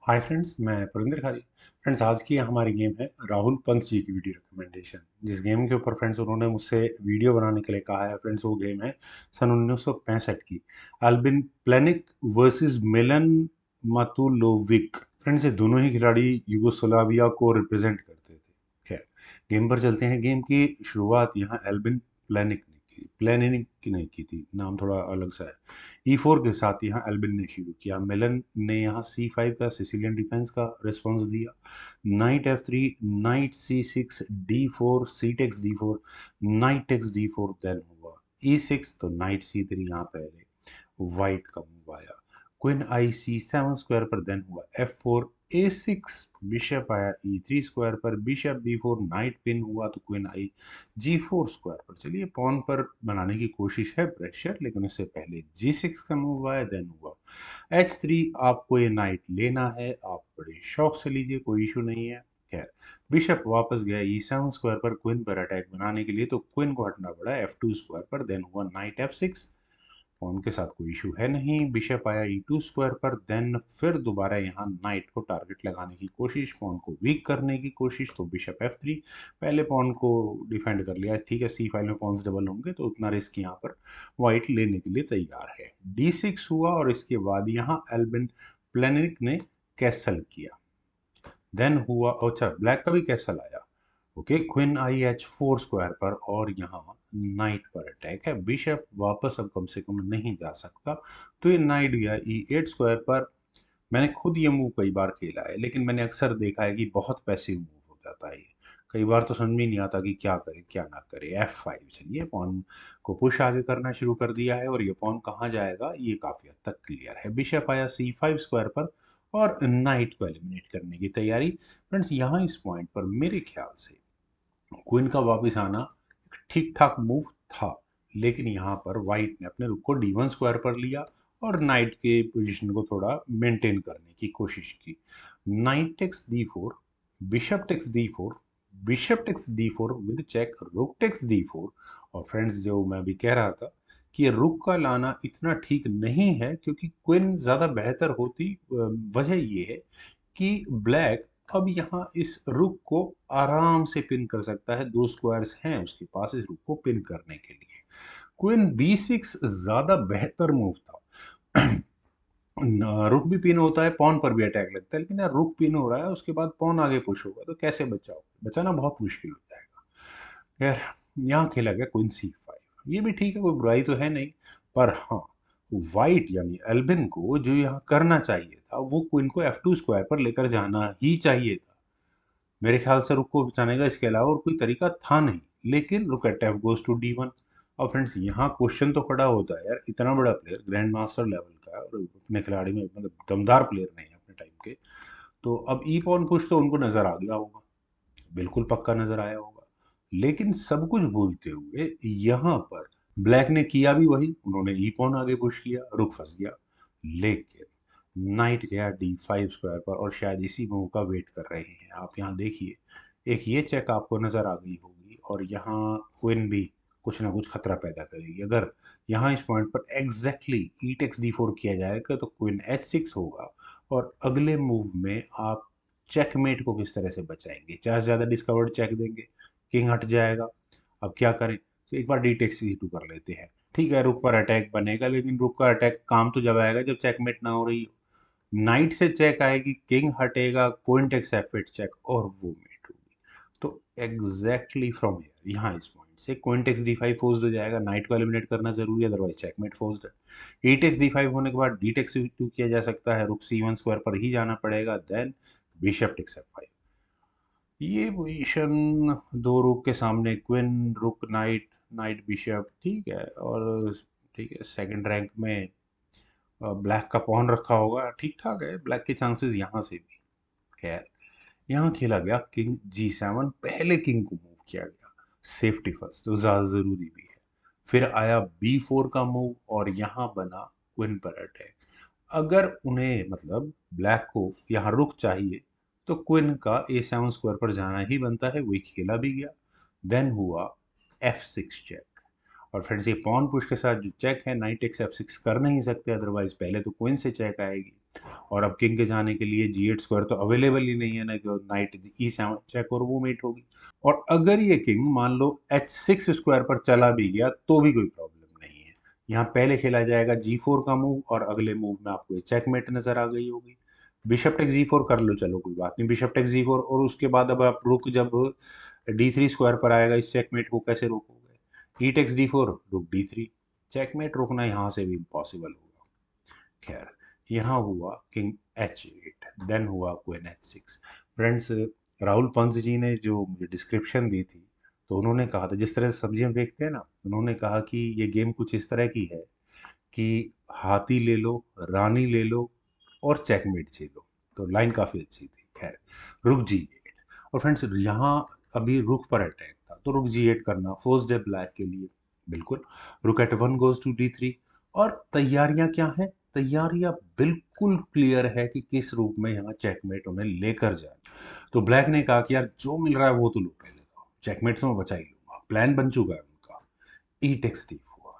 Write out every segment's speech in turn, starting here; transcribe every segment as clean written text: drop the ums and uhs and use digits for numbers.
Hi friends, मैं परिंदर खारी। Friends, आज की हमारी गेम है राहुल पंत जी की वीडियो रिकमेंडेशन। जिस गेम के ऊपर फ्रेंड्स उन्होंने मुझसे वीडियो बनाने के लिए कहा है फ्रेंड्स, वो गेम है सन 1965 की अल्बिन प्लेनिक वर्सेस मिलन मातुलोविक। फ्रेंड्स, ये दोनों ही खिलाड़ी यूगोस्लाविया को रिप्रेजेंट करते थे। खैर, गेम पर चलते हैं। गेम की शुरुआत यहाँ एल्बिन प्लेनिक ने की थी। नाम थोड़ा अलग सा है। E4 के साथ यहाँ एल्बिन ने शुरू किया। मिलन ने यहाँ C5 का सिसिलियन डिफेंस का रिस्पॉन्स दिया। Knight F3, knight C6, D4, C takes D4, knight takes D4 then हुआ E6, तो नाइट C3 यहाँ पहले वाइट का मूव आया। क्वीन आई C7 स्क्वायर पर देन हुआ F4, A6, बिशप आया E3 स्क्वायर पर, बिशप B4, नाइट पिन हुआ तो क्वीन आई G4 स्क्वायर पर। चलिए, पॉन पर बनाने की कोशिश है प्रेशर, लेकिन उससे पहले G6 का मूव आया, देन हुआ H3। आपको ये नाइट लेना है, आप बड़े शौक से लीजिए, कोई इशू नहीं है। खैर, बिशप वापस गया E7 स्क्वायर पर क्वीन पर अटैक बनाने के लिए, तो क्वीन को हटना पड़ा F2 स्क्वायर पर, देन हुआ नाइट F6। पॉन के साथ कोई इशू है नहीं। बिशप आया E2 स्क्वायर पर, देन फिर दोबारा यहाँ नाइट को टारगेट लगाने की कोशिश, पॉन को वीक करने की कोशिश, तो बिशप F3। पहले पॉन को डिफेंड कर लिया, ठीक है। C5 में पॉन्स डबल होंगे तो उतना रिस्क यहाँ पर वाइट लेने के लिए तैयार है। D6 हुआ और इसके बाद यहाँ एल्बिन प्लेनिक ने कैसल किया। देन हुआ, अच्छा, ब्लैक का भी कैसल आया। ओके, क्वीन आई H4 स्क्वायर पर, और यहाँ नाइट पर अटैक है। बिशप वापस अब कम से कम नहीं जा सकता, तो ये नाइट गया E8 स्क्वायर पर। मैंने खुद ये मूव कई बार खेला है, लेकिन मैंने अक्सर देखा है कि बहुत पैसिव मूव हो जाता है ये। कई बार तो समझ में नहीं आता कि क्या करे क्या ना करे। F5, चलिए पॉन को पुश आगे करना शुरू कर दिया है, और ये पॉन कहाँ जाएगा ये काफी हद तक क्लियर है। बिशप आया C5 स्क्वायर पर, और नाइट को एलिमिनेट करने की तैयारी। फ्रेंड्स, यहाँ इस पॉइंट पर मेरे ख्याल से क्वीन का वापस आना एक ठीक ठाक मूव था, लेकिन यहाँ पर वाइट ने अपने रुक को D1 स्क्वायर पर लिया और नाइट के पोजीशन को थोड़ा मेंटेन करने की कोशिश की। Knight takes D4, bishop takes D4, bishop takes D4 with check, rook takes D4। और फ्रेंड्स, जो मैं भी कह रहा था कि ये रुक का लाना इतना ठीक नहीं है, क्योंकि क्वीन ज़्यादा बेहतर होती। वजह ये है कि ब्लैक अब यहाँ इस रुक को आराम से पिन कर सकता है। दो स्क्वायर्स हैं उसके पास इस रुक को पिन करने के लिए। क्वीन B6 ज्यादा बेहतर मूव था। रुक भी पिन होता है, पॉन पर भी अटैक लगता है, लेकिन यार रुक पिन हो रहा है, उसके बाद पॉन आगे पुश होगा, तो कैसे बचाओगे? बचाना बहुत मुश्किल हो जाएगा। यार, यहाँ खेला गया क्वीन C5। ये भी ठीक है, कोई बुराई तो है नहीं। पर हाँ, वाइट यानी एल्बिन को जो यहाँ करना चाहिए था, वो क्वीन को F2 स्क्वायर पर लेकर जाना ही चाहिए था। मेरे ख्याल से रुक को बचाने का इसके अलावा और कोई तरीका था नहीं। लेकिन रुक eight F goes to D1। और फ्रेंड्स, यहाँ क्वेश्चन तो खड़ा होता है यार, इतना बड़ा प्लेयर, ग्रैंड मास्टर लेवल का है, और अपने खिलाड़ी में मतलब दमदार प्लेयर नहीं है अपने टाइम के, तो अब ई पॉन पुश तो उनको नजर आ गया होगा, बिल्कुल पक्का नजर आया होगा। लेकिन सब कुछ भूलते हुए यहाँ पर ब्लैक ने किया भी वही, उन्होंने ई पॉन आगे पुश किया, रुक फंस गया। लेकिन नाइट गया D5 स्क्वायर पर, और शायद इसी मूव का वेट कर रहे हैं। आप यहाँ देखिए, एक ये चेक आपको नजर आ गई होगी, और यहाँ क्वीन भी कुछ ना कुछ खतरा पैदा करेगी। अगर यहाँ इस पॉइंट पर एग्जैक्टली ई टेक्स D4 किया जाएगा, तो क्वीन H6 होगा, और अगले मूव में आप चेकमेट को किस तरह से बचाएंगे? ज्यादा से ज्यादा डिस्कवर्ड चेक देंगे, किंग हट जाएगा। अब क्या करें? तो एक बार डी टेक्स C2 कर लेते हैं। ठीक है, रुक पर अटैक बनेगा, लेकिन रुक का अटैक काम तो जब आएगा जब चेकमेट ना हो रही हो। नाइट से चेक आएगी, किंग हटेगा, क्वीन टेक्स F8 चेक, और वो मेट होगी। तो एग्जैक्टली फ्रॉम हियर, यहाँ इस पॉइंट से क्वीन टेक्स D5 फोर्स्ड हो जाएगा। नाइट को एलिमिनेट करना जरूरी है, अदरवाइज चेकमेट फोर्स्ड है। ई टेक्स D5 होने के बाद डी टेक्स C2 किया जा सकता है, रुक C1 स्क्वायर पर ही जाना पड़ेगा, देन बिशप टेक्स F5। ये पोजीशन, दो रुक के सामने क्वीन, रुक नाइट, नाइट बिशप, ठीक है। और ठीक है, सेकंड रैंक में ब्लैक का पॉन रखा होगा, ठीक ठाक है ब्लैक के चांसेस यहाँ से भी। खैर, यहाँ खेला गया किंग G7। पहले किंग को मूव किया गया, सेफ्टी फर्स्ट, तो ज़्यादा ज़रूरी भी है। फिर आया B4 का मूव, और यहाँ बना क्वीन पर अटैक। अगर उन्हें मतलब ब्लैक को यहाँ रुक चाहिए, तो क्वीन का A7 स्क्वायर पर जाना ही बनता है, वही खेला भी गया। देन हुआ F6 चेक। और फ्रेंड्स, ये पॉन पुश के साथ जो चेक है, नाइट टेक्स F6 कर नहीं सकते, अदरवाइज पहले तो क्वीन से चेक आएगी। और अब किंग के जाने के लिए G8 स्क्वायर तो अवेलेबल ही नहीं है ना, कि नाइट E7 चेक और वो मेट होगी। और अगर ये किंग मान लो H6 स्क्वायर पर चला भी गया तो भी कोई प्रॉब्लम नहीं है। यहाँ पहले खेला जाएगा G4 का मूव, और अगले मूव में आपको चेकमेट नजर आ गई होगी। बिशप टेक G4 कर लो, चलो कोई बात नहीं, बिशप टेक G4, और उसके बाद अब आप रुक जब D3 स्क्वायर पर आएगा, इस चेकमेट को कैसे रोकोगे? E टेक्स D4, रुक D3, चेकमेट रोकना यहाँ से भी इम्पॉसिबल होगा। खैर, यहाँ हुआ किंग H8, देन हुआ queen H6। Friends, Rahul Pant ji ने जो मुझे डिस्क्रिप्शन दी थी, तो उन्होंने कहा था, जिस तरह से सब्जी हम देखते हैं ना, उन्होंने कहा कि ये गेम कुछ इस तरह की है कि हाथी ले लो, रानी ले लो और चेकमेट झेलो लो। तो लाइन काफ़ी अच्छी थी। खैर, रुक G8, और फ्रेंड्स यहाँ अभी रुक पर अटैक था, तो रुक G8 करना फर्स्ट डे ब्लैक के लिए बिल्कुल। रुक एट 1 गोज टू D3, और तैयारियां क्या हैं? तैयारियां बिल्कुल क्लियर है कि किस रूप में यहाँ चेकमेट उन्हें लेकर जाए। तो ब्लैक ने कहा कि यार जो मिल रहा है वो तो लो, पहले चेकमेट तो मैं बचा ही लूंगा। प्लान बन चुका है उनका, E takes D4।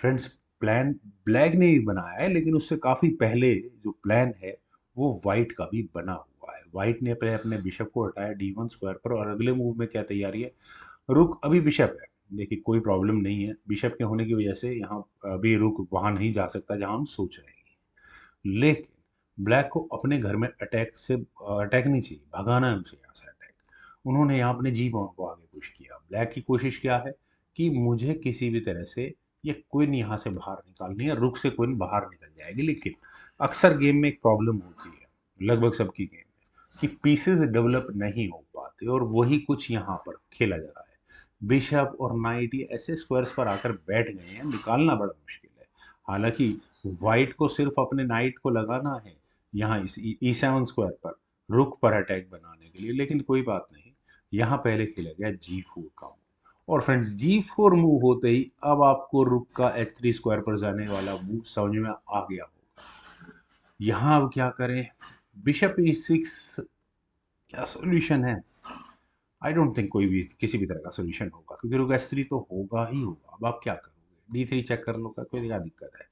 Friends, plan black ने ही बनाया है, लेकिन उससे काफी पहले जो प्लान है वो वाइट का भी बना हुआ है। वाइट ने पहले अपने बिशप को हटाया D1 स्क्वायर पर, और अगले मूव में क्या तैयारी है? रुक अभी बिशप है, देखिए कोई प्रॉब्लम नहीं है, बिशप के होने की वजह से यहाँ अभी रुक वहां नहीं जा सकता जहां हम सोच रहे हैं। लेकिन ब्लैक को अपने घर में अटैक नहीं चाहिए, भगाना है उसे यहाँ से अटैक। उन्होंने यहाँ अपने जी पॉइंट को आगे पुश किया। ब्लैक की कोशिश क्या है कि मुझे किसी भी तरह से ये क्वीन यहाँ से बाहर निकालनी है, रुक से क्वीन बाहर निकल जाएगी। लेकिन अक्सर गेम में एक प्रॉब्लम होती है, लगभग सबकी गेम में, कि पीसेस डेवलप नहीं हो पाते, और वही कुछ यहाँ पर खेला जा रहा है। बिशप और नाइट ये ऐसे स्क्वायर्स पर आकर बैठ गए हैं, निकालना बड़ा मुश्किल है। हालांकि वाइट को सिर्फ अपने नाइट को लगाना है यहाँ इस E7 स्क्वायर पर, रुक पर अटैक बनाने के लिए, लेकिन कोई बात नहीं, यहाँ पहले खेला गया G4 का मूव। और फ्रेंड्स, G4 मूव होते ही अब आपको रुक का H3 स्क्वायर पर जाने वाला मूव समझ में आ गया होगा। यहाँ अब क्या करें? बिशप E6 क्या सोल्यूशन है? आई डोंट थिंक कोई भी किसी भी तरह का सोल्यूशन होगा, क्योंकि रुक H3 तो होगा ही होगा। अब आप क्या करोगे? D3 चेक कर लो, का कोई क्या दिक्कत है?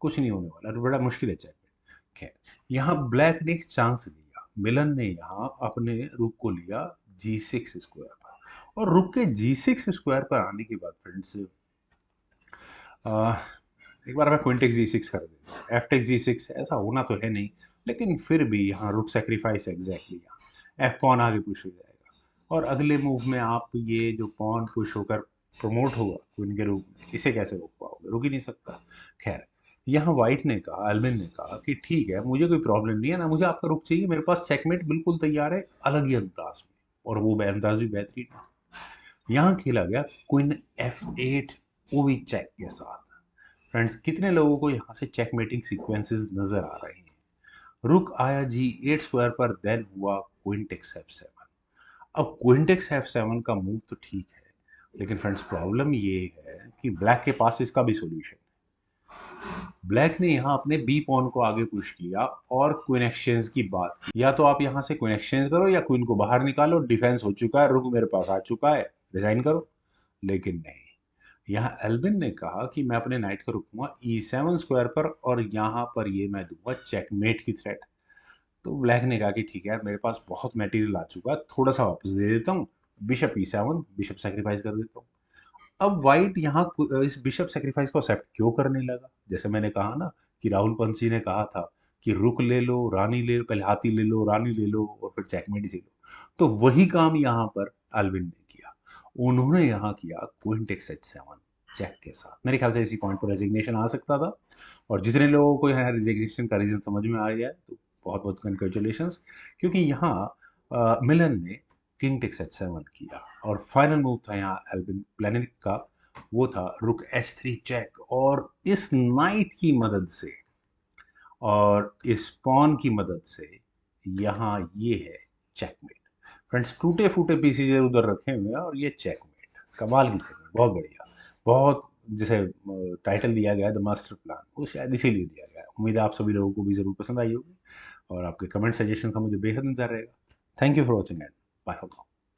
कुछ नहीं होने वाला, बड़ा मुश्किल है चेक। खैर, यहाँ ब्लैक ने एक चांस लिया, मिलन ने यहाँ अपने रुक को लिया G6 स्क्वायर पर, और रुक के G6 स्क्वायर पर आने के बाद फ्रेंड्स, एक बार मैं क्वीन टेक्स G6 कर देता, एफ टेक्स G6, ऐसा होना तो है नहीं, लेकिन फिर भी यहाँ रुक सेक्रीफाइस एग्जैक्टली, यहाँ एफ पॉन आगे पुश हो जाएगा, और अगले मूव में आप ये जो पॉन पुश होकर प्रमोट होगा क्वीन के रूप में, इसे कैसे रोक पाओगे? रुक ही नहीं सकता। खैर, यहाँ वाइट ने कहा, एल्विन ने कहा कि ठीक है, मुझे कोई प्रॉब्लम नहीं है ना, मुझे आपका रुक चाहिए, मेरे पास चेकमेट बिल्कुल तैयार है, अलग ही अंदाज में, और वो अंदाज भी बेहतरीन है। यहाँ खेला गया क्वीन F8, वो भी चेक के साथ। फ्रेंड्स, कितने लोगों को यहाँ से चेकमेटिंग सीक्वेंसेस नजर आ रहे हैं? रुक आया G8 स्क्वायर पर, देन हुआ क्वीन टेक्स F7। अब क्वीन टेक्स F7 का मूव तो ठीक है, लेकिन फ्रेंड्स प्रॉब्लम ये है कि ब्लैक के पास इसका भी सॉल्यूशन। ब्लैक ने यहाँ अपने बी पॉन को आगे पुश किया और क्वीन एक्सचेंज की बात की, या तो आप यहाँ से क्वीन एक्सचेंज करो या क्वीन को बाहर निकालो, डिफेंस हो चुका है, रुक मेरे पास आ चुका है, रिजाइन करो। लेकिन नहीं, यहाँ एल्विन ने कहा कि मैं अपने नाइट को रुकूंगा E7 स्क्वायर पर, और यहाँ पर ये मैं दूंगा चेकमेट की थ्रेट। तो ब्लैक ने कहा कि ठीक है यार, मेरे पास बहुत मटेरियल आ चुका है, थोड़ा सा वापस दे देता हूँ, बिशप E7, बिशप सेक्रीफाइस कर देता हूँ। अब वाइट यहाँ इस बिशप सेक्रीफाइस को एक्सेप्ट क्यों करने लगा? जैसे मैंने कहा ना कि राहुल पंत जी ने कहा था कि रुक ले लो, रानी ले लो, पहले हाथी ले लो, रानी ले लो, और फिर चेकमेट ही ले लो। तो वही काम यहाँ पर एल्विन ने किया। उन्होंने यहाँ किया क्वीन टेक्स H7 चेक के साथ। मेरे ख्याल से इसी पॉइंट पर रेजिग्नेशन आ सकता था, और जितने लोगों को यहाँ रेजिग्नेशन का रीजन समझ में आ गया है, तो बहुत बहुत कंग्रेचुलेशंस, क्योंकि यहाँ मिलन ने किंग टेक्स H7 किया, और फाइनल मूव था यहाँ एल्विन प्लेनिक का, वो था रुक H3 चेक, और इस नाइट की मदद से और इस पॉन की मदद से यहाँ ये है चेकमेट। फ्रेंड्स, टूटे फूटे पीसीज इधर उधर रखे हुए हैं, और ये चेकमेट, कमाल की चेकमेट, बहुत बढ़िया, बहुत, जैसे टाइटल दिया गया है द मास्टर प्लान, वो शायद इसीलिए दिया गया है। उम्मीद है आप सभी लोगों को भी जरूर पसंद आई होगी, और आपके कमेंट सजेशन का मुझे बेहद इंतजार रहेगा। Thank you for watching and bye for now.